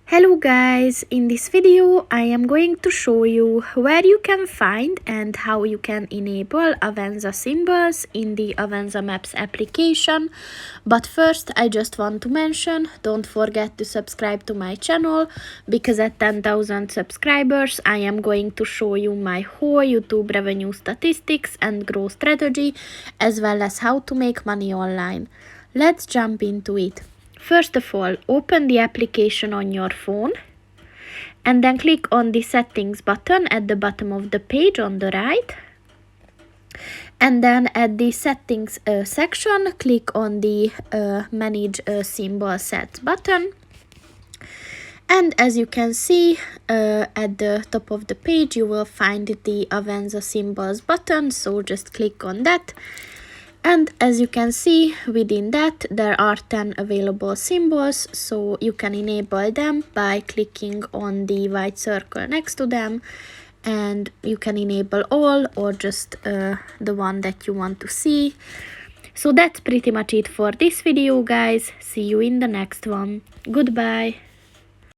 Hello guys, in this video I am going to show you where you can find and how you can enable Avenza symbols in the Avenza Maps application. But first I just want to mention, don't forget to subscribe to my channel, because at 10,000 subscribers I am going to show you my whole YouTube revenue statistics and growth strategy, as well as how to make money online. Let's jump into it. First of all, open the application on your phone and then click on the settings button at the bottom of the page on the right. And then at the settings section, click on the manage symbol sets button. And as you can see, at the top of the page, you will find the Avenza symbols button. So just click on that. And as you can see, within that there are 10 available symbols, so you can enable them by clicking on the white circle next to them, and you can enable all or just the one that you want to see. So that's pretty much it for this video, guys. See you in the next one. Goodbye.